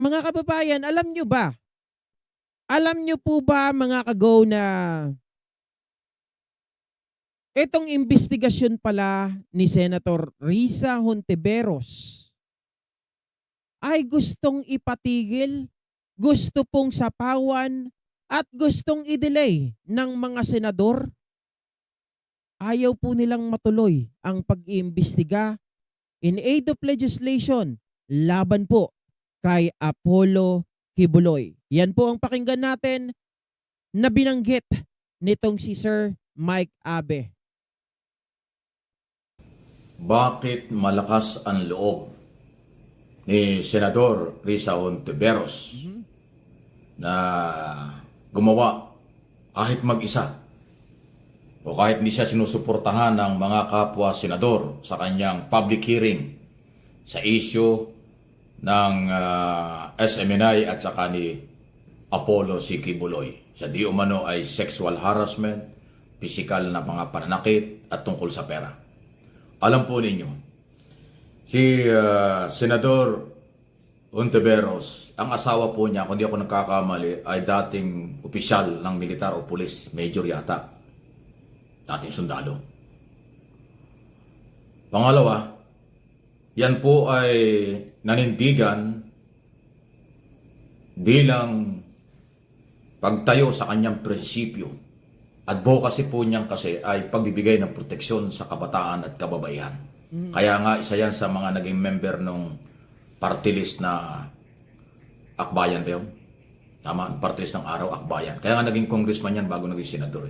Mga kababayan, alam nyo ba? Alam nyo po ba mga ka-go na itong investigasyon pala ni Senator Risa Hontiveros ay gustong ipatigil, gusto pong sapawan, at gustong i-delay ng mga senador? Ayaw po nilang matuloy ang pag-iimbestiga in aid of legislation laban po kay Apollo Kibuloy. Yan po ang pakinggan natin na binanggit nitong si Sir Mike Abe. Bakit malakas ang loob ni Senador Risa Hontiveros na gumawa kahit mag-isa o kahit hindi siya sinusuportahan ng mga kapwa senador sa kanyang public hearing sa issue ng SMNI at saka ni Apollo C. Kibuloy sa di umano ay sexual harassment, physical na mga pananakit at tungkol sa pera. Alam po ninyo, si Senador Hontiveros, ang asawa po niya, kung di ako nagkakamali, ay dating opisyal ng militar o pulis, major yata. Dating sundalo. Pangalawa, yan po ay nanindigan bilang pagtayo sa kanyang prinsipyo. Advocacy po niyan kasi ay pagbibigay ng proteksyon sa kabataan at kababaihan. Kaya nga isa yan sa mga naging member ng party list na Akbayan ba yun? Tama, party list ng Araw Akbayan. Kaya nga naging congressman yan bago naging senador.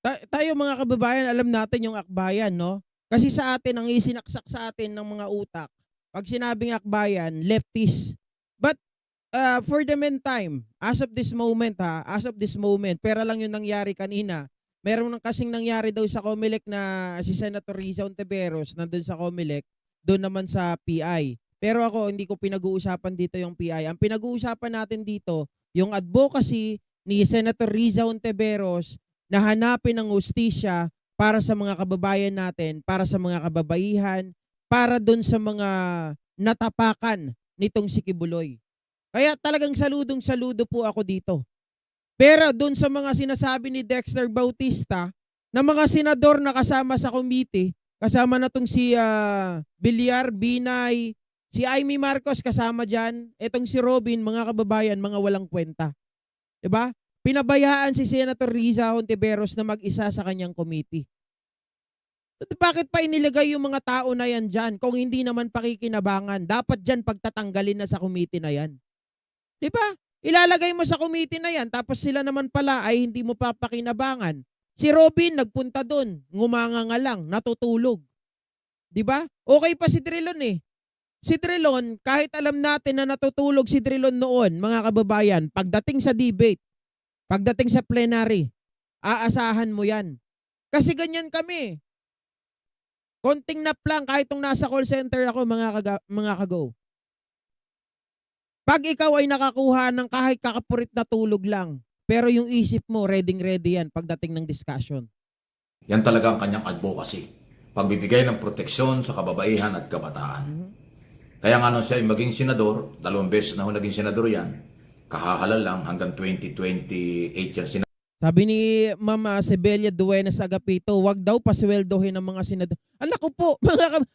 Tayo mga kababayan, alam natin yung akbayan, no? Kasi sa atin, ang isinaksak sa atin ng mga utak, pag sinabing akbayan, leftist. But for the meantime, as of this moment, pera lang yung nangyari kanina. Meron nang kasing nangyari daw sa COMELEC na si Senator Risa Hontiveros nandun sa COMELEC, doon naman sa PI. Pero ako, hindi ko pinag-uusapan dito yung PI. Ang pinag-uusapan natin dito, yung advocacy ni Senator Risa Hontiveros na hanapin ang hustisya para sa mga kababayan natin, para sa mga kababaihan, para doon sa mga natapakan nitong si Kibuloy. Kaya talagang saludong-saludo po ako dito. Pero doon sa mga sinasabi ni Dexter Bautista na mga senador na kasama sa committee, kasama na itong si Villar, Binay, si Amy Marcos kasama dyan, itong si Robin, mga kababayan, mga walang kwenta. Diba? Pinabayaan si Senator Risa Hontiveros na mag-isa sa kanyang committee. Bakit pa inilagay yung mga tao na yan dyan kung hindi naman pakikinabangan? Dapat dyan pagtatanggalin na sa committee na yan. Diba? Ilalagay mo sa committee na yan tapos sila naman pala ay hindi mo papakinabangan. Si Robin nagpunta doon, ngumanga nga lang, natutulog. Diba? Okay pa si Trilon eh. Si Trilon, kahit alam natin na natutulog si Trilon noon, mga kababayan, pagdating sa debate, pagdating sa plenary, aasahan mo yan. Kasi ganyan kami. Konting nap lang kahit nung nasa call center ako, mga kago. Pag ikaw ay nakakuha ng kahit kakapurit na tulog lang, pero yung isip mo, ready yan pagdating ng discussion. Yan talaga ang kanyang advocacy. Pagbibigay ng proteksyon sa kababaihan at kabataan. Kaya nga nung siya ay maging senador, 2 beses na naging senador yan, kahahalal lang hanggang 2028 yan senador. Sabi ni Mama Sebelia Duenas Agapito, wag daw pasweldohin ng mga senador. Anak ko po,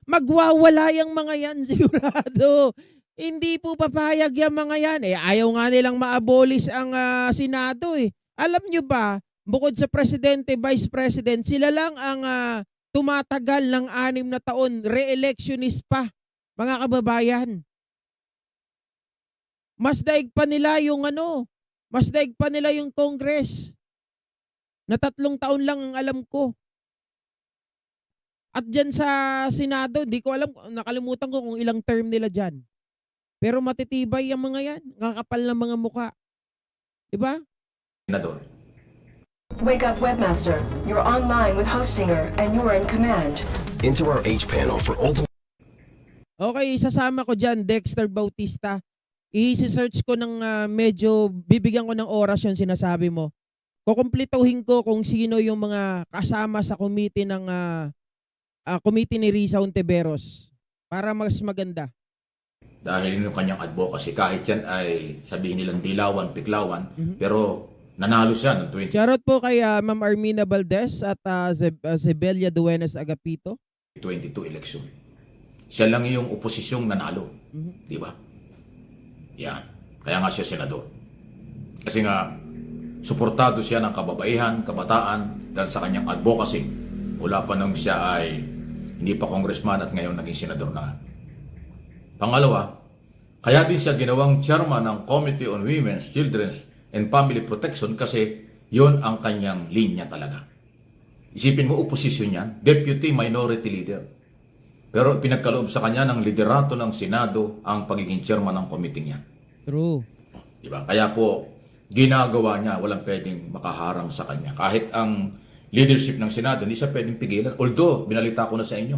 magwawala yung mga yan sigurado. Hindi po papayag yung mga yan. Ayaw nga nilang ma-abolish ang Senado eh. Alam nyo ba, bukod sa Presidente, Vice President, sila lang ang tumatagal ng 6 na taon, re-electionist pa. Mga kababayan, mas daig pa nila yung mas daig pa nila yung Congress na 3 taon lang ang alam ko. At dyan sa Senado, di ko alam, nakalimutan ko kung ilang term nila dyan. Pero matitibay yung mga yan, kakapal ng mga muka. Diba? Senador. Wake up, Webmaster. You're online with Hostinger and you're in command. Into our H panel for ultimate. Okay, isasama ko dyan, Dexter Bautista. I-search ko ng medyo, bibigyan ko ng oras yung sinasabi mo. Kukumplituhin ko kung sino yung mga kasama sa committee ng committee ni Risa Hontiveros para mas maganda. Dahil yung kanyang advocacy, kahit yan ay sabihin nilang dilawan, piklawan, pero nanalo siya ng Shoutout po kay Ma'am Armina Valdez at Zebelia Duenas Agapito. 2022 election. Siya lang yung oposisyong nanalo. Di ba? Yan. Kaya nga siya senador. Kasi nga, suportado siya ng kababaihan, kabataan, dahil sa kanyang advocacy. Mula pa nung siya ay hindi pa congressman at ngayon naging senador na. Pangalawa, kaya din siya ginawang chairman ng Committee on Women's, Children's, and Family Protection kasi yon ang kanyang linya talaga. Isipin mo, oposisyon yan, deputy minority leader. Pero pinagkaloob sa kanya ng liderato ng Senado ang pagiging chairman ng committee niya. True. Diba? Kaya po, ginagawa niya, walang pwedeng makaharang sa kanya. Kahit ang leadership ng Senado, hindi siya pwedeng pigilan. Although, binalita ko na sa inyo,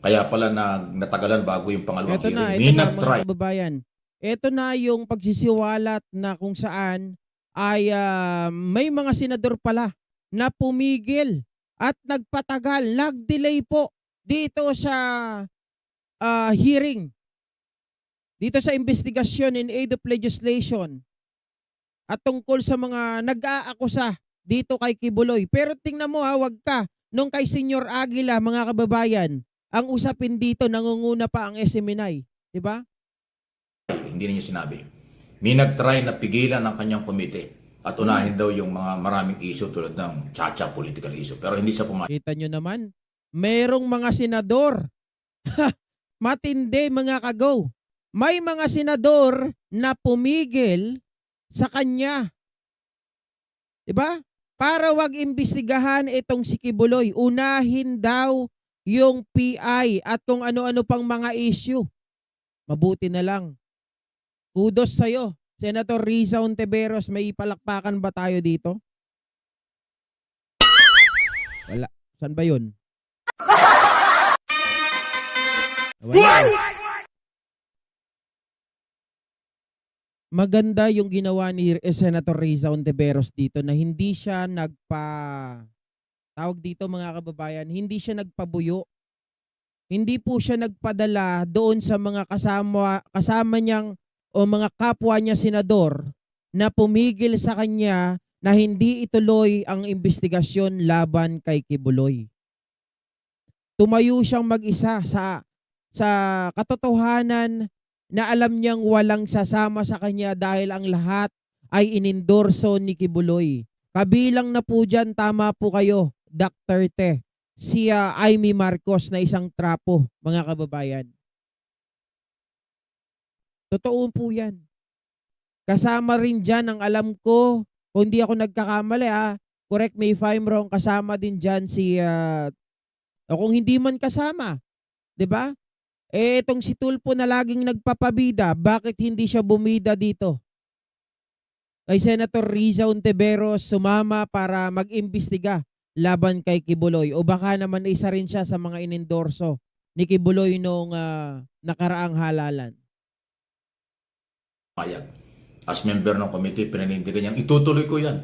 kaya pala natagalan bago yung pangalawang Ito na, hearing. ito na mga kababayan. Ito na yung pagsisiwalat na kung saan ay may mga senador pala na pumigil at nagpatagal, nag-delay po dito sa hearing. Dito sa investigasyon in aid of legislation at tungkol sa mga nag-aakusa dito kay Kibuloy. Pero tingnan mo wag ka. Nung kay Senyor Aguila, mga kababayan, ang usapin dito, nangunguna pa ang SMNI. Diba? Hindi niya sinabi. May nag-try na pigilan ang kanyang komite at unahin daw yung mga maraming issue tulad ng chacha political issue. Pero hindi siya pumayag. Kita nyo naman, merong mga senador. Matindi mga kagaw. May mga senador na pumigil sa kanya. Diba? Para wag imbestigahan itong si Kibuloy. Unahin daw yung PI at kung ano-ano pang mga issue. Mabuti na lang. Kudos sa'yo, Senator Risa Ontiveros. May ipalakpakan ba tayo dito? Wala. Saan ba yun? Wala. Maganda yung ginawa ni Senator Risa Ontiveros dito na hindi siya tawag dito mga kababayan, hindi siya nagpabuyo. Hindi po siya nagpadala doon sa mga kasama niyang o mga kapwa niya senador na pumigil sa kanya na hindi ituloy ang investigasyon laban kay Kibuloy. Tumayo siyang mag-isa sa katotohanan na alam niyang walang sasama sa kanya dahil ang lahat ay inendorso ni Kibuloy. Kabilang na po dyan, tama po kayo, Dr. Te, si Amy Marcos na isang trapo, mga kababayan. Totoo po yan. Kasama rin dyan ang alam ko, kung di ako nagkakamali, correct me if I'm wrong, kasama din dyan o kung hindi man kasama, di ba? Itong si Tulfo na laging nagpapabida, bakit hindi siya bumida dito? Kay Senator Risa Ontiveros sumama para mag-imbestiga laban kay Kibuloy. O baka naman isa rin siya sa mga inendorso ni Kibuloy nung nakaraang halalan. As member ng committee, pinanindigan niyang itutuloy ko yan.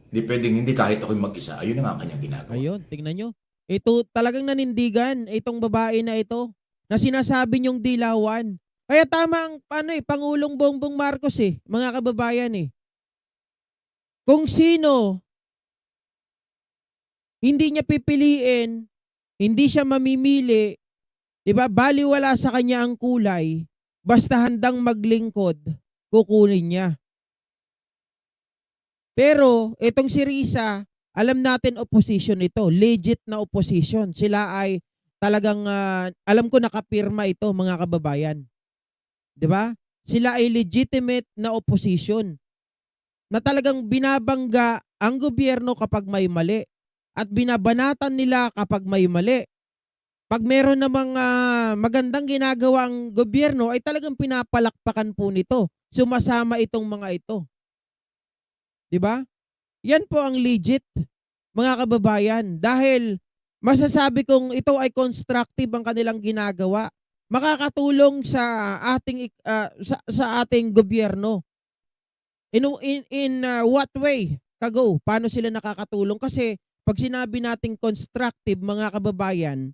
Hindi pwedeng hindi kahit ako'y mag-isa. Ayun na nga kanyang ginagawa. Ayun, tingnan nyo. Ito talagang nanindigan itong babae na ito na sinasabi niyong dilawan. Kaya tama ang Pangulong Bongbong Marcos mga kababayan Kung sino hindi niya pipiliin, hindi siya mamimili, 'di ba? Baliwala sa kanya ang kulay, basta handang maglingkod, kukunin niya. Pero itong si Risa, alam natin opposition ito, legit na opposition. Sila ay talagang alam ko nakapirma ito mga kababayan. 'Di ba? Sila ay legitimate na opposition na talagang binabangga ang gobyerno kapag may mali at binabanatan nila kapag may mali. Pag meron namang magandang ginagawa ang gobyerno ay talagang pinapalakpakan po nito. Sumasama itong mga ito. 'Di ba? Yan po ang legit mga kababayan dahil masasabi kong ito ay constructive ang kanilang ginagawa. Makakatulong sa ating gobyerno. In what way? Kago, paano sila nakakatulong? Kasi pag sinabi nating constructive mga kababayan,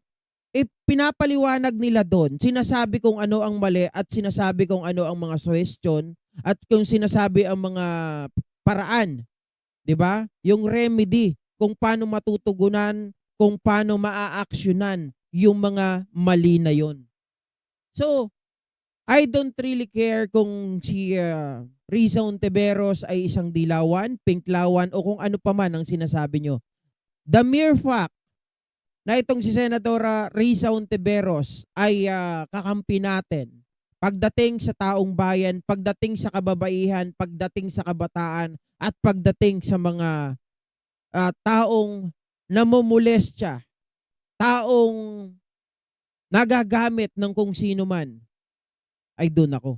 pinapaliwanag nila doon, sinasabi kung ano ang mali at sinasabi kung ano ang mga suggestion at kung sinasabi ang mga paraan, 'di ba? Yung remedy kung paano matutugunan, kung paano maaaksyonan yung mga mali na yon. So, I don't really care kung si Risa Ontiveros ay isang dilawan, pinklawan o kung ano pa man ang sinasabi nyo. The mere fact na itong si Senadora Risa Ontiveros ay kakampi natin pagdating sa taong bayan, pagdating sa kababaihan, pagdating sa kabataan, at pagdating sa mga taong namumulestya, taong nagagamit ng kung sino man, ay doon ako.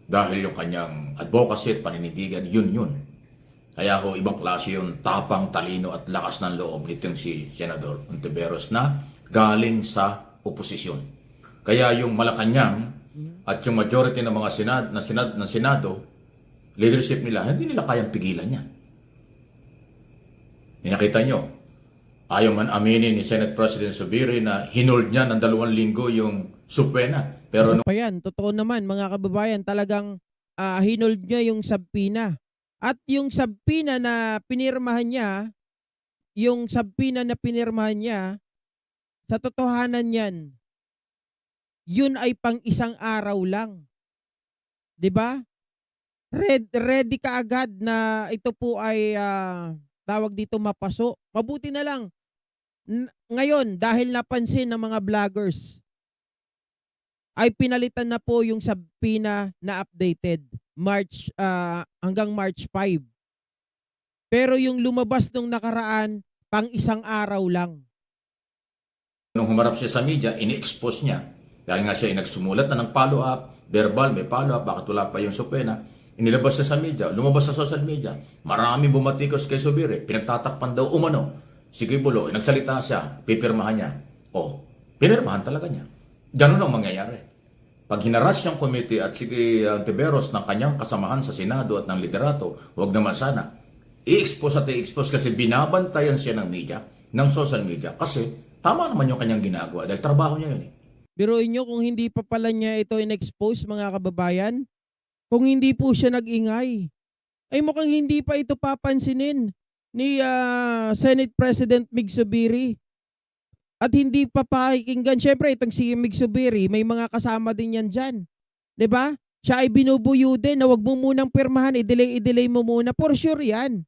Dahil yung kanyang advocacy at paninindigan, yun. Kaya ho, ibang klase yung tapang, talino at lakas ng loob nitong si Senador Ontiveros na galing sa oposisyon. Kaya yung Malacanang at yung majority ng mga Senado, leadership nila, hindi nila kayang pigilan yan. Nakita nyo, ayaw man aminin ni Senate President Zubiri na hinold niya ng 2 linggo yung subpoena. Pero Isa pa yan, totoo naman mga kababayan, talagang hinold niya yung subpoena. At yung subpoena na pinirmahan niya, sa totohanan yan, yun ay pang isang araw lang. 'Di ba? Ready ka agad na ito po ay tawag dito mapaso. Mabuti na lang ngayon dahil napansin ng mga vloggers ay pinalitan na po yung subpoena na updated hanggang March 5. Pero yung lumabas nung nakaraan pang isang araw lang. nung humarap siya sa media, ini-expose niya. Dahil nga siya ay nagsumulat na ng follow-up, verbal, may follow-up, bakit wala pa yung subpoena. Inilabas siya sa media, lumabas sa social media. Maraming bumatikos kay Zubiri, pinagtatakpan daw umano. Si Kibuloy, nagsalita siya, pipirmahan niya. Pinirmahan talaga niya. Ganun ang mangyayari. Pag hinaras siyang committee at si Ontiveros ng kanyang kasamahan sa Senado at ng liderato, huwag naman sana. I-expose at i-expose kasi binabantayan siya ng media, ng social media. Kasi tama naman yung kanyang ginagawa dahil trabaho niya yun eh. Biruin nyo kung hindi pa pala niya ito in-expose mga kababayan, kung hindi po siya nag-ingay, ay mukhang hindi pa ito papansinin ni Senate President Mig Zubiri. At hindi pa pakikinggan. Siyempre, itong si Mig Zubiri, may mga kasama din yan dyan. 'Di ba? Siya ay binubuyo din na wag mo munang pirmahan, i-delay mo muna. For sure yan.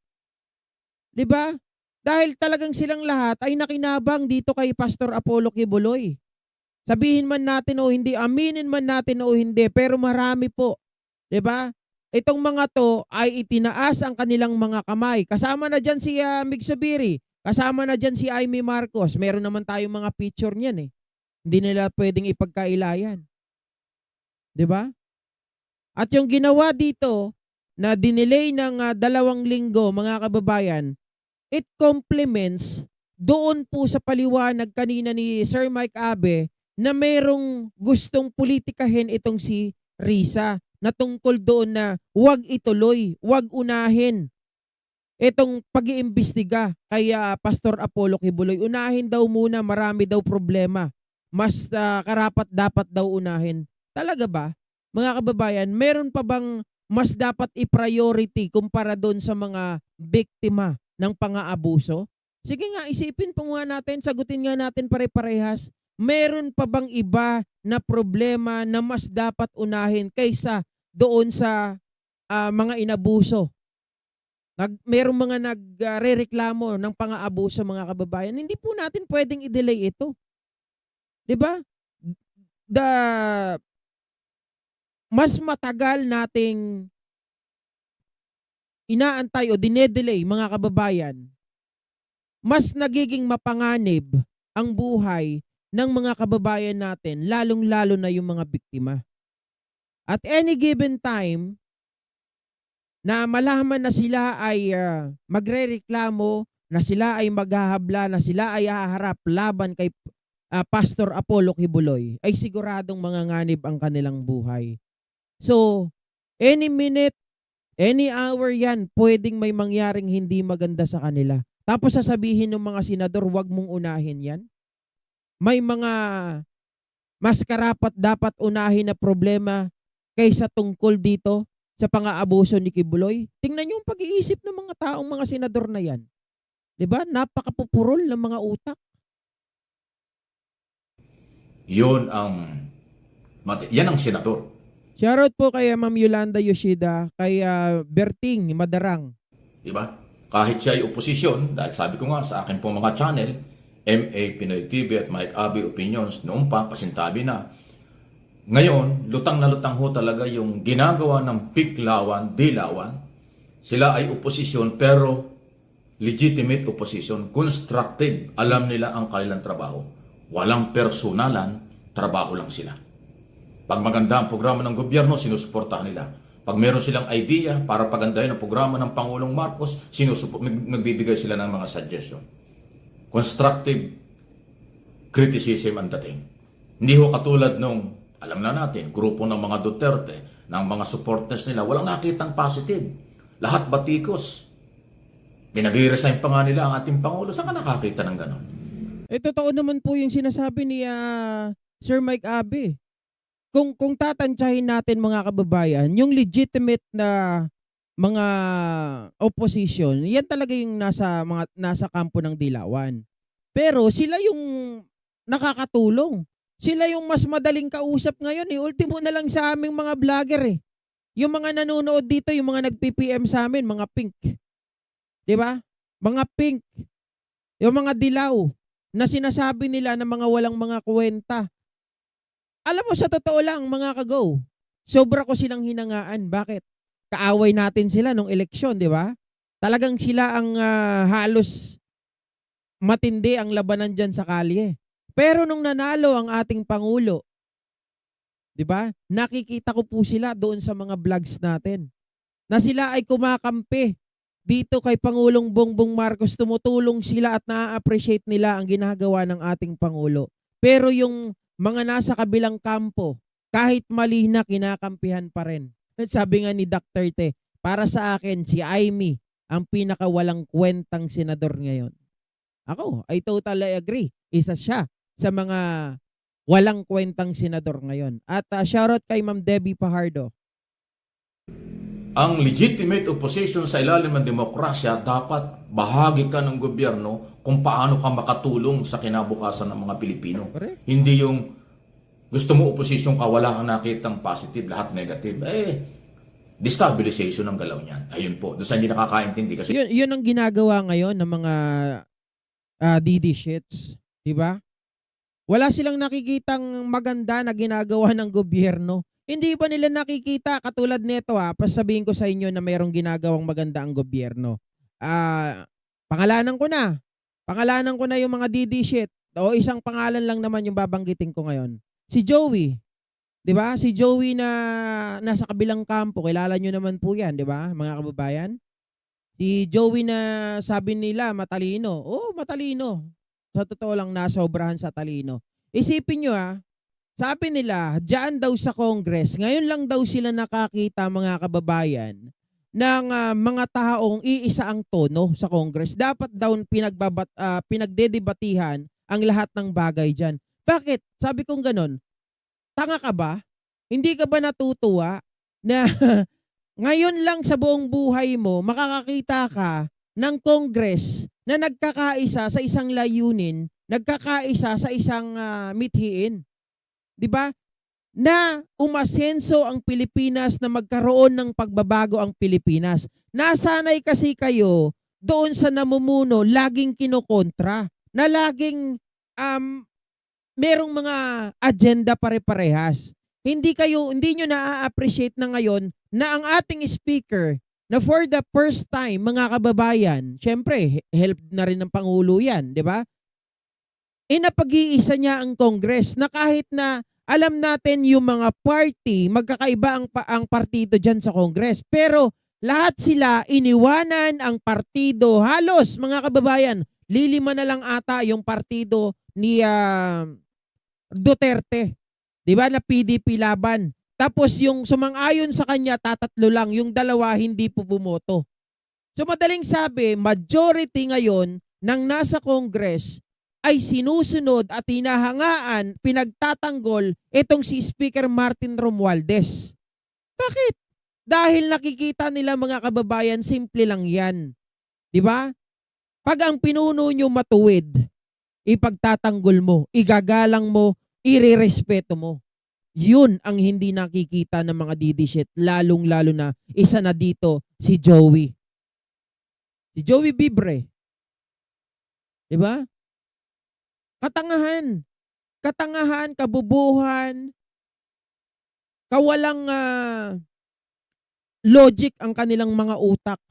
'Di ba? Dahil talagang silang lahat ay nakinabang dito kay Pastor Apollo Kibuloy. Sabihin man natin o hindi, aminin man natin o hindi, pero marami po. 'Di ba? Itong mga to ay itinaas ang kanilang mga kamay. Kasama na dyan si Mig Zubiri. Kasama na dyan si Amy Marcos. Meron naman tayong mga picture niyan eh. Hindi nila pwedeng ipagkailayan. 'Di ba? At yung ginawa dito na dinelay ng 2 linggo mga kababayan, it complements doon po sa paliwanag kanina ni Sir Mike Abe na merong gustong politikahin itong si Risa na tungkol doon na wag ituloy, wag unahin itong pag-iimbestiga kay Pastor Apollo Kibuloy. Unahin daw muna, marami daw problema. Mas karapat dapat daw unahin. Talaga ba? Mga kababayan, meron pa bang mas dapat i-priority kumpara doon sa mga biktima ng pang-aabuso? Sige nga, isipin po nga natin, sagutin nga natin pare-parehas. Meron pa bang iba na problema na mas dapat unahin kaysa doon sa mga inabuso? Merong mga nagrereklamo ng pang-aabuso mga kababayan. Hindi po natin pwedeng i-delay ito. 'Di ba? Mas matagal nating inaantay o dinedelay mga kababayan, mas nagiging mapanganib ang buhay ng mga kababayan natin, lalong-lalo na yung mga biktima. At any given time, na malaman na sila ay magrereklamo, na sila ay maghahabla, na sila ay haharap laban kay Pastor Apollo Kibuloy, ay siguradong manganganib ang kanilang buhay. So, any minute, any hour yan, pwedeng may mangyaring hindi maganda sa kanila. Tapos sasabihin ng mga senador, wag mong unahin yan. May mga mas karapat dapat unahin na problema kaysa tungkol dito sa pang-aabuso ni Kibuloy. Tingnan niyo yung pag-iisip ng mga taong mga senador na yan. 'Di ba? Napakapupurol ng mga utak. Yan ang senador. Shoutout po kay Ma'am Yolanda Yoshida, kay Berting Madarang. Diba? Kahit siya ay oposisyon, dahil sabi ko nga sa akin pong mga channel, MA Pinoy TV at Mike Abe Opinions, noon pa, pasintabi na. Ngayon, lutang na lutang ho talaga yung ginagawa ng Piklawan, Dilawan. Sila ay oposisyon pero legitimate opposition, constructive. Alam nila ang kanilang trabaho. Walang personalan, trabaho lang sila. Pag maganda ang programa ng gobyerno, sinusuportahan nila. Pag meron silang idea para pagandahin ang programa ng Pangulong Marcos, nagbibigay sila ng mga suggestion. Constructive criticism ang dating. Hindi ho katulad nung, alam na natin, grupo ng mga Duterte, ng mga supporters nila, walang nakitang positive. Lahat batikos. Pinag-i-resign pa nga nila ang ating Pangulo. Saan ka nakakita ng ganon? Totoo naman po yung sinasabi ni Sir Mike Abe. Kung tatantyahin natin mga kababayan, yung legitimate na mga opposition, yan talaga yung nasa kampo ng Dilawan. Pero sila yung nakakatulong. Sila yung mas madaling kausap ngayon eh. Ultimo na lang sa aming mga vlogger eh. Yung mga nanonood dito, yung mga nag-PPM sa amin, mga pink. 'Di ba? Mga pink. Yung mga dilaw na sinasabi nila na mga walang mga kwenta. Alam mo, sa totoo lang, mga kagaw, sobra ko silang hinangaan. Bakit? Kaaway natin sila nung eleksyon, di ba? Talagang sila ang halos matindi ang labanan dyan sa kalye. Pero nung nanalo ang ating Pangulo, di ba? Nakikita ko po sila doon sa mga vlogs natin. Na sila ay kumakampi dito kay Pangulong Bongbong Marcos. Tumutulong sila at na-appreciate nila ang ginagawa ng ating Pangulo. Pero yung mga nasa kabilang kampo, kahit mali na, kinakampihan pa rin. Sabi nga ni Dr. Te, para sa akin, si Amy ang pinakawalang kwentang senador ngayon. Ako, I totally agree. Isa siya sa mga walang kwentang senador ngayon. At shoutout kay Ma'am Debbie Pajardo. Ang legitimate opposition sa ilalim ng demokrasya, dapat bahagi ka ng gobyerno kung paano ka makatulong sa kinabukasan ng mga Pilipino. Correct. Hindi yung gusto mo opposition ka, wala kang nakitang positive, lahat negative. Destabilization ng galaw niyan. Ayun po. Doon sa hindi nakakaintindi kasi Yun ang ginagawa ngayon ng mga DD shits. Diba? Wala silang nakikitang maganda na ginagawa ng gobyerno. Hindi ba nila nakikita, katulad nito pasabihin ko sa inyo na mayroong ginagawang maganda ang gobyerno. Pangalanan ko na. Pangalanan ko na yung mga DD shit. O isang pangalan lang naman yung babanggitin ko ngayon. Si Joey. 'Di ba? Si Joey na nasa kabilang kampo, kilala nyo naman po 'yan, 'di ba? Mga kababayan. Si Joey na sabi nila matalino. Oh, matalino. Sa totoo lang nasobrahan sa talino. Isipin nyo sabi nila, diyan daw sa Congress, ngayon lang daw sila nakakita mga kababayan ng mga taong iisa ang tono sa Congress. Dapat daw pinagdedebatihan ang lahat ng bagay dyan. Bakit? Sabi kong ganon, tanga ka ba? Hindi ka ba natutuwa na ngayon lang sa buong buhay mo, makakakita ka ng Congress na nagkakaisa sa isang layunin, nagkakaisa sa isang mithiin? 'Di ba? Na umasenso ang Pilipinas, na magkaroon ng pagbabago ang Pilipinas. Nasanay kasi kayo doon sa namumuno, laging kinokontra, na laging merong mga agenda pare-parehas. Hindi nyo na-appreciate na ngayon na ang ating speaker, na for the first time, mga kababayan, syempre, help na rin ng Pangulo yan, di ba? Napag-iisa niya ang Congress, na kahit na alam natin yung mga party, magkakaiba ang partido dyan sa Congress. Pero lahat sila iniwanan ang partido. Halos, mga kababayan, lilima na lang ata yung partido ni Duterte. Diba? Na PDP laban. Tapos yung sumang-ayon sa kanya, tatatlo lang. Yung dalawa hindi po bumoto. So madaling sabi, majority ngayon ng nasa Congress ay sinusunod at hinahangaan, pinagtatanggol itong si Speaker Martin Romualdez. Bakit? Dahil nakikita nila mga kababayan, simple lang yan. Di ba? Pag ang pinuno nyo matuwid, ipagtatanggol mo, igagalang mo, irerespeto mo. Yun ang hindi nakikita ng mga didishit, lalong-lalo na isa na dito si Joey. Si Joey Bibre. Di ba? Katangahan. Katangahan, kabubuhan, kawalang logic ang kanilang mga utak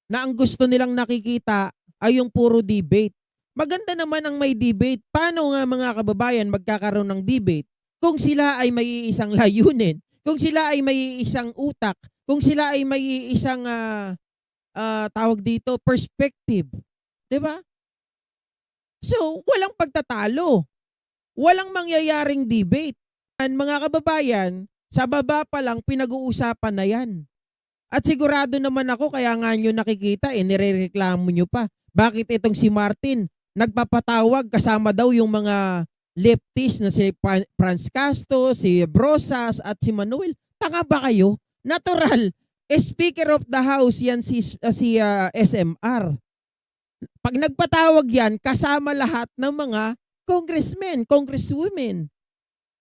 na ang gusto nilang nakikita ay yung puro debate. Maganda naman ang may debate. Paano nga mga kababayan magkakaroon ng debate kung sila ay may isang layunin, kung sila ay may isang utak, kung sila ay may isang tawag dito, perspective. 'Di ba? So, walang pagtatalo. Walang mangyayaring debate. Mga kababayan, sa baba pa lang pinag-uusapan na yan. At sigurado naman ako, kaya nga nyo nakikita, nirereklamo nyo pa. Bakit itong si Martin, nagpapatawag kasama daw yung mga leftist na si Franz Castro, si Brosas, at si Manuel. Tanga ba kayo? Natural. Speaker of the House yan si SMR. Pag nagpatawag yan, kasama lahat ng mga congressmen, congresswomen.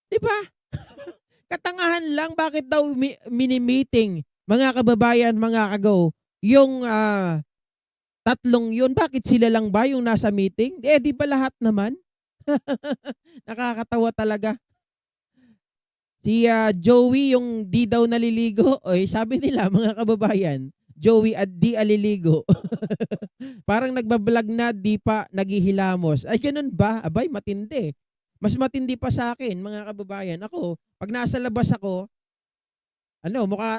Di ba? Katangahan lang, bakit daw mini-meeting, mga kababayan, mga kagaw, yung tatlong yun, bakit sila lang ba yung nasa meeting? Di ba lahat naman? Nakakatawa talaga. Si Joey yung di daw naliligo, sabi nila mga kababayan, Joey at di aliligo. Parang nagbablog na, di pa naghihilamos. Ay, ganun ba? Abay, matindi. Mas matindi pa sa akin, mga kababayan. Ako, pag nasa labas ako,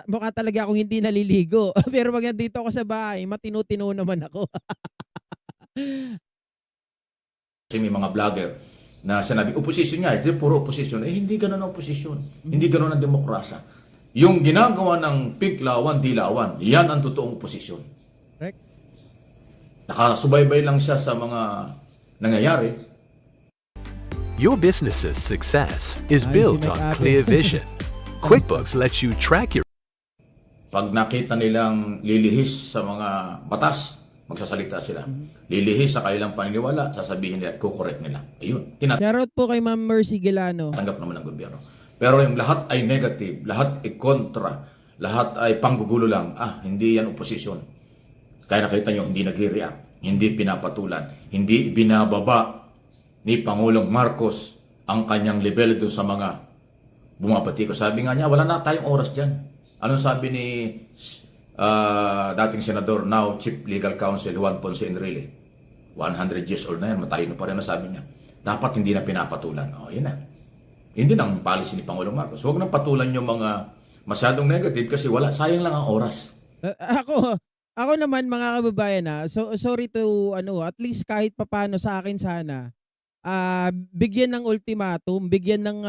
mukha talaga akong hindi naliligo. Pero pag nandito ako sa bahay, matino-tino naman ako. Kasi may mga vlogger na sinabi, opposition nga, puro opposition. Hindi ganun ang opposition. Hindi ganun ang demokrasya. Yung ginagawa ng pink lawan, di lawan, yan ang totoong oposisyon. Correct. Nakasubaybay lang siya sa mga nangyayari. Your business's success is Ay, built si on Mac clear Abe. vision. QuickBooks lets you track your Pag nakita nilang lilihis sa mga batas, magsasalita sila. Lilihis sa kanilang paniniwala, sasabihin nila, kukorek nila. Ayun, Shoutout po kay Ma'am Mercy Gilano. tinatanggap naman ng gobyerno. Pero yung lahat ay negative, lahat ay kontra, lahat ay panggugulo lang. Hindi yan oposisyon. Kaya nakita nyo, hindi nag-react, hindi pinapatulan, hindi binababa ni Pangulong Marcos ang kanyang level doon sa mga bumabati ko. Sabi nga niya, wala na tayong oras dyan. Anong sabi ni dating senador, now Chief Legal Counsel Juan Ponce Enrile? 100 years old na yan, matalino pa rin na sabi niya. Dapat hindi na pinapatulan. Yun na. Hindi ang policy ni Pangulong Marcos. Huwag nang patulan yung mga masyadong negative kasi sayang lang ang oras. Ako naman mga kababayan so sorry to at least kahit papaano sa akin sana bigyan ng ultimatum, bigyan ng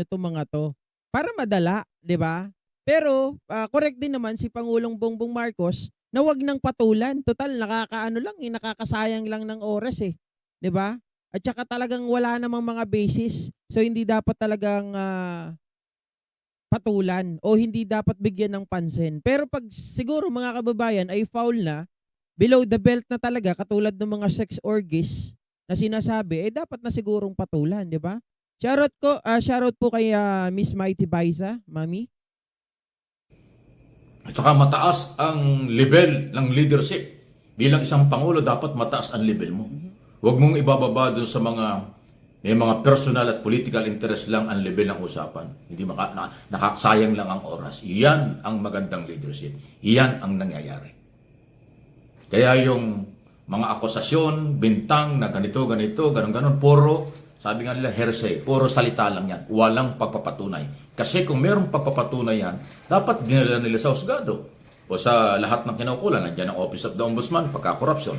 mga to para madala, 'di ba? Pero correct din naman si Pangulong Bongbong Marcos na wag nang patulan. Total nakakasayang lang ng oras 'di ba? At saka talagang wala namang mga basis. So hindi dapat talagang patulan o hindi dapat bigyan ng pansin. Pero pag siguro mga kababayan ay foul na, below the belt na talaga, katulad ng mga sex orgies na sinasabi, dapat na sigurong patulan, di ba? Shoutout po kay Miss Mighty Baisa, Mami. At saka mataas ang level ng leadership. Bilang isang Pangulo, dapat mataas ang level mo. Huwag mong ibababa doon sa may mga personal at political interest lang ang level ng usapan. Hindi nakasayang lang ang oras. Yan ang magandang leadership. Yan ang nangyayari. Kaya yung mga akusasyon, bintang na ganito, ganon, puro, sabi nga nila, hearsay, puro salita lang yan. Walang pagpapatunay. Kasi kung mayroong pagpapatunay yan, dapat dinala nila sa husgado o sa lahat ng kinaukulan. Nandiyan ang Office of the Ombudsman, pagka-corruption.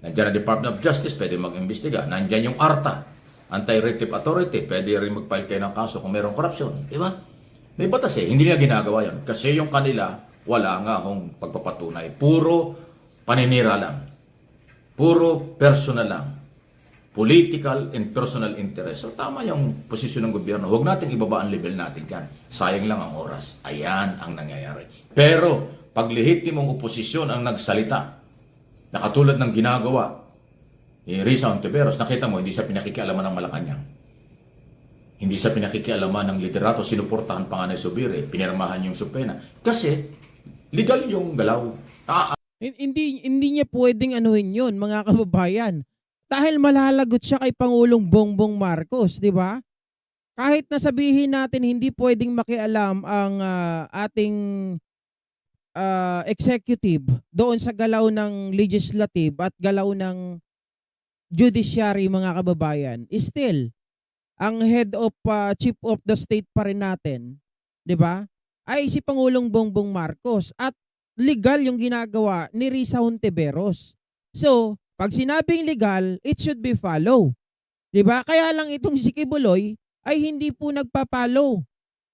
Nandiyan ang Department of Justice, pwede mag-imbestiga. Nandiyan yung ARTA, Anti-Retive Authority, pwede rin mag-file kayo ng kaso kung mayroong korupsyon. Di ba? May batas hindi nila ginagawa yan. Kasi yung kanila, wala nga akong pagpapatunay. Puro paninira lang. puro personal lang. Political and personal interest. So tama yung posisyon ng gobyerno. Huwag natin ibaba ang level natin dyan. Sayang lang ang oras. Ayan ang nangyayari. Pero pag lehitimong oposisyon ang nagsalita, na katulad ng ginagawa ni Risa Hontiveros, nakita mo, hindi siya pinakikialaman ng Malacanang. Hindi siya pinakikialaman ng liderato. Sinuportahan pa nga ni Zubiri. Pinirmahan yung subpena. Kasi legal yung galaw. Hindi niya pwedeng anuhin yun, mga kababayan. Dahil malalagot siya kay Pangulong Bongbong Marcos, di ba? Kahit na sabihin natin hindi pwedeng makialam ang ating executive doon sa galaw ng legislative at galaw ng judiciary, mga kababayan, still, ang head of chief of the state pa rin natin, di ba? Ay si Pangulong Bongbong Marcos at legal yung ginagawa ni Risa Hontiveros. So, pag sinabing legal, it should be follow. 'Di ba? Kaya lang itong si Kibuloy ay hindi po nagpa-follow.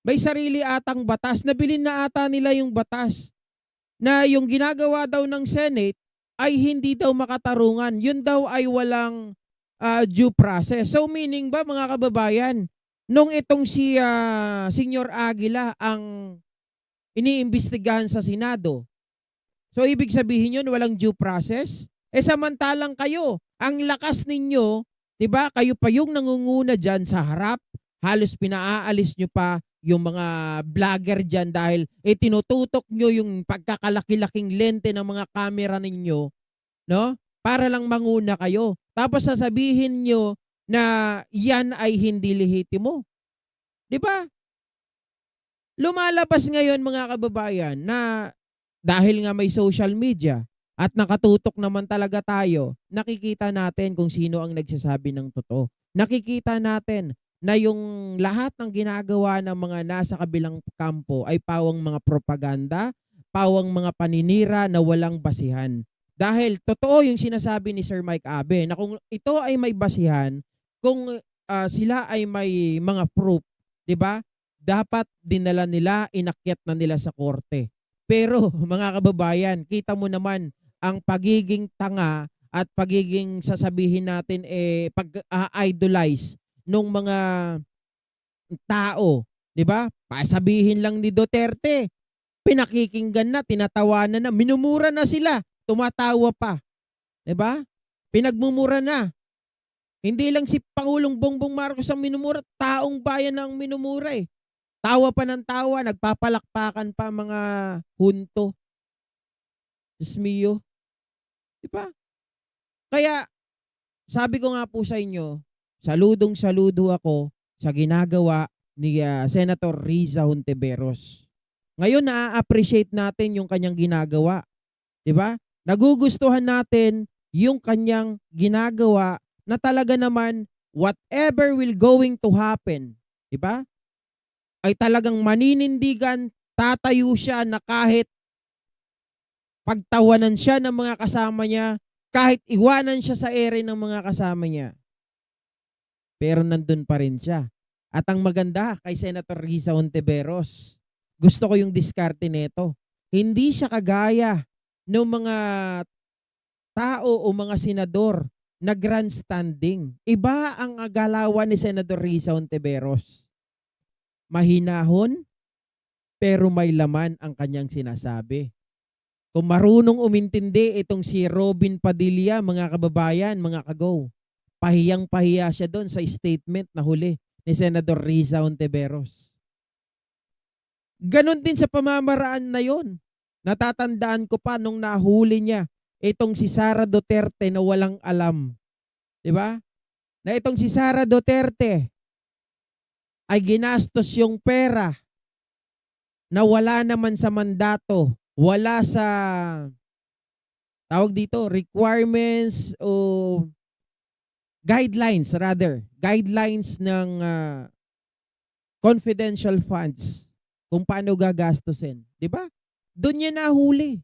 May sarili atang batas. Nabilin na ata nila yung batas na yung ginagawa daw ng Senate ay hindi daw makatarungan. Yun daw ay walang due process. So meaning ba, mga kababayan, nung itong si Senyor Aguila ang iniimbestigahan sa Senado, so ibig sabihin yun walang due process? Samantalang kayo, ang lakas ninyo, 'di ba? Kayo pa yung nangunguna diyan sa harap. Halos pinaaalis nyo pa yung mga vlogger diyan dahil tinututok nyo yung pagkakalaki-laking lente ng mga camera ninyo, no? Para lang manguna kayo. Tapos sasabihin nyo na yan ay hindi lehitimo. 'Di ba? Lumalabas ngayon, mga kababayan, na dahil nga may social media, at nakatutok naman talaga tayo, nakikita natin kung sino ang nagsasabi ng totoo. Nakikita natin na yung lahat ng ginagawa ng mga nasa kabilang kampo ay pawang mga propaganda, pawang mga paninira na walang basihan. Dahil totoo yung sinasabi ni Sir Mike Abe na kung ito ay may basihan, kung sila ay may mga proof, 'di ba? Dapat dinala nila, inakyat na nila sa korte. Pero mga kababayan, kita mo naman ang pagiging tanga at pagiging sasabihin natin pag-idolize nung mga tao, 'di ba? Pasabihin lang ni Duterte, pinakikinggan na, tinatawanan na, minumura na sila, tumatawa pa. 'Di ba? Pinagmumura na. Hindi lang si Pangulong Bongbong Marcos ang minumura, taong bayan na ang minumura eh. Tawa pa ng tawa, nagpapalakpakan pa mga hunto. Diyos mio. Diba? Kaya, sabi ko nga po sa inyo, saludong-saludo ako sa ginagawa ni Senator Risa Hontiveros. Ngayon, na-appreciate natin yung kanyang ginagawa. Diba? Nagugustuhan natin yung kanyang ginagawa na talaga naman whatever will going to happen, diba? Ay talagang maninindigan, tatayo siya na kahit pagtawanan siya ng mga kasama niya, kahit iwanan siya sa ere ng mga kasama niya. Pero nandun pa rin siya. At ang maganda kay Senator Risa Hontiveros, gusto ko yung diskarte nito. Hindi siya kagaya ng mga tao o mga senador na grandstanding. Iba ang galawan ni Senator Risa Hontiveros. Mahinahon, pero may laman ang kanyang sinasabi. Kung marunong umintindi itong si Robin Padilla, mga kababayan, mga kagaw, pahiyang-pahiya siya doon sa statement na huli ni Senator Risa Hontiveros. Ganon din sa pamamaraan na yon. Natatandaan ko pa nung nahuli niya itong si Sara Duterte na walang alam. Diba? Na itong si Sara Duterte ay ginastos yung pera na wala naman sa mandato, wala sa tawag dito, requirements o guidelines ng confidential funds kung paano gagastusin. Diba? Doon niya nahuli.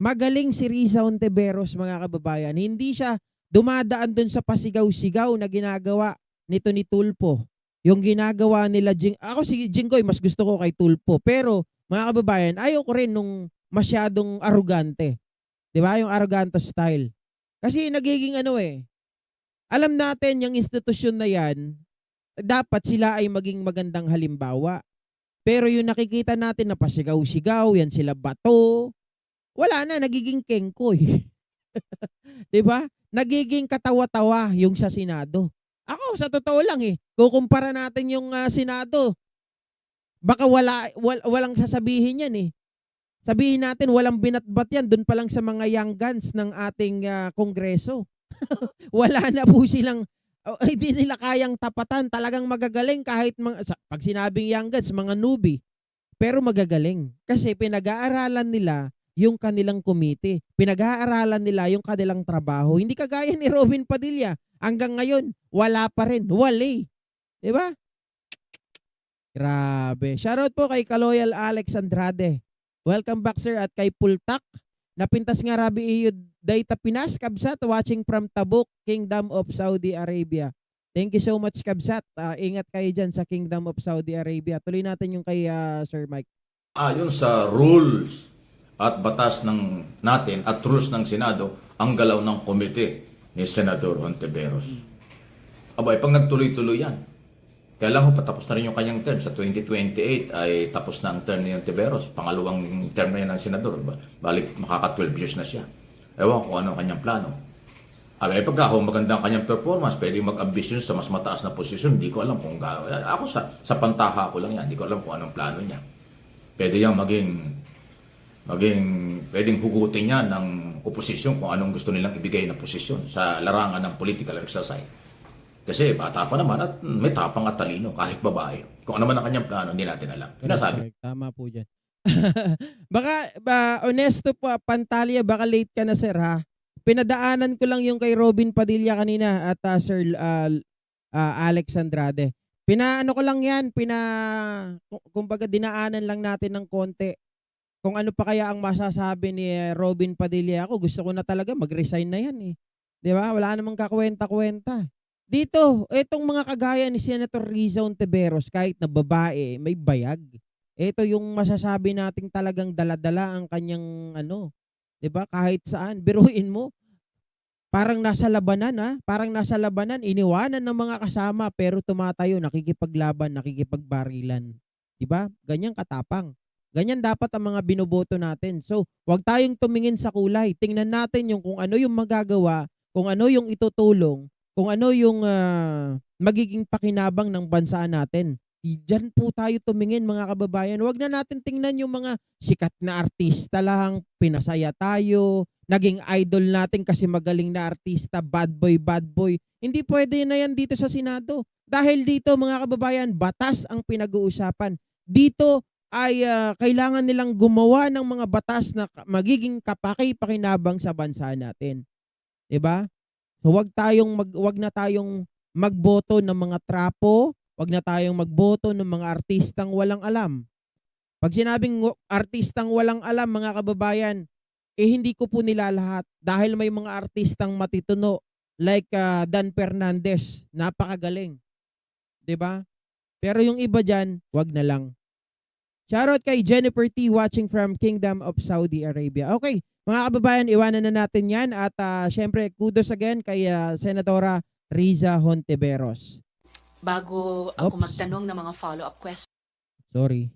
Magaling si Risa Hontiveros, mga kababayan. Hindi siya dumadaan doon sa pasigaw-sigaw na ginagawa nito ni Tulfo. Yung ginagawa nila, ako si Jinggoy, mas gusto ko kay Tulfo. Pero, mga kababayan, ayoko rin nung masyadong arugante. Di ba? Yung arrogante style. Kasi nagiging alam natin yung institusyon na yan, dapat sila ay maging magandang halimbawa. Pero yung nakikita natin na pasigaw-sigaw, yan sila bato, wala na, nagiging kengkoy. 'Di ba? Nagiging katawa-tawa yung sa Senado. Ako, sa totoo lang kukumpara natin yung Senado, baka walang sasabihin yan Sabihin natin walang binatbat yan doon pa lang sa mga young guns ng ating Kongreso. Wala na po silang, hindi nila kayang tapatan. Talagang magagaling kahit pag sinabing young guns, mga newbie. Pero magagaling. Kasi pinag-aaralan nila yung kanilang komite. Pinag-aaralan nila yung kanilang trabaho. Hindi kagaya ni Robin Padilla. Hanggang ngayon, wala pa rin. Wala. Diba? Grabe. Shoutout po kay Kaloyal Alex Andrade. Welcome back, sir. At kay Pultak. Napintas nga Rabi Iyod Dayta Pinas, Kabsat, watching from Tabuk, Kingdom of Saudi Arabia. Thank you so much, Kabsat. Ingat kayo dyan sa Kingdom of Saudi Arabia. Tuloy natin yung kay Sir Mike. Ayon sa rules at batas natin at rules ng Senado, ang galaw ng komite ni Senador Hontiveros. Abay, pag nagtuloy-tuloy yan, kailangan patapos na rin yung kanyang term. Sa 2028 ay tapos na ang term ni Hontiveros. Pangalawang term na yan ng Senador. Balik, makaka 12 years na siya. Ewan ko ano ang kanyang plano. Abay, pagka maganda ang kanyang performance, pwede mag-ambisyon sa mas mataas na posisyon. Hindi ko alam kung gano'n. Ako sa pantaha ko lang yan. Hindi ko alam kung anong plano niya. Pwede yang pwedeng hugutin niya ng oposisyon kung anong gusto nilang ibigay na posisyon sa larangan ng political exercise. Kasi bata pa naman at may tapang at talino kahit babae. Kung ano man ang kanyang plano, hindi natin alam. Pinasabi. Correct. Tama po dyan. Baka, honesto po, Pantalia, baka late ka na, sir, ha? Pinadaanan ko lang yung kay Robin Padilla kanina at Sir Alex Andrade. Pinaano ko lang yan, kumbaga dinaanan lang natin ng konti. Kung ano pa kaya ang masasabi ni Robin Padilla. Ako, gusto ko na talaga mag-resign na yan Di ba? Wala namang kakwenta-kwenta. Dito, itong mga kagaya ni Senator Riza Hontiveros, kahit na babae, may bayag. Ito yung masasabi nating talagang daladala ang kanyang 'di ba? Kahit saan, biruin mo. Parang nasa labanan parang nasa labanan, iniwanan ng mga kasama pero tumatayo, nakikipaglaban, nakikipagbarilan. 'Di ba? Ganyan katapang. Ganyan dapat ang mga binoboto natin. So, huwag tayong tumingin sa kulay. Tingnan natin yung kung ano yung magagawa, kung ano yung itutulong, kung ano yung magiging pakinabang ng bansa natin. Diyan po tayo tumingin, mga kababayan. Huwag na natin tingnan yung mga sikat na artista lang, pinasaya tayo, naging idol natin kasi magaling na artista, bad boy. Hindi pwede na yan dito sa Senado. Dahil dito, mga kababayan, batas ang pinag-uusapan. Dito ay kailangan nilang gumawa ng mga batas na magiging kapaki-pakinabang sa bansa natin. 'Di ba? So wag na tayong magboto ng mga trapo, wag na tayong magboto ng mga artistang walang alam. Pag sinabing artistang walang alam, mga kababayan, hindi ko po nilalahat dahil may mga artistang matituno like Dan Fernandez, napakagaling. 'Di ba? Pero yung iba diyan, wag na lang. Shoutout kay Jennifer T watching from Kingdom of Saudi Arabia. Okay, mga kababayan, iwanan na natin yan at syempre kudos again kay Senadora Riza Hontiveros. Bago ako Oops. magtanong ng mga follow-up questions, Sorry.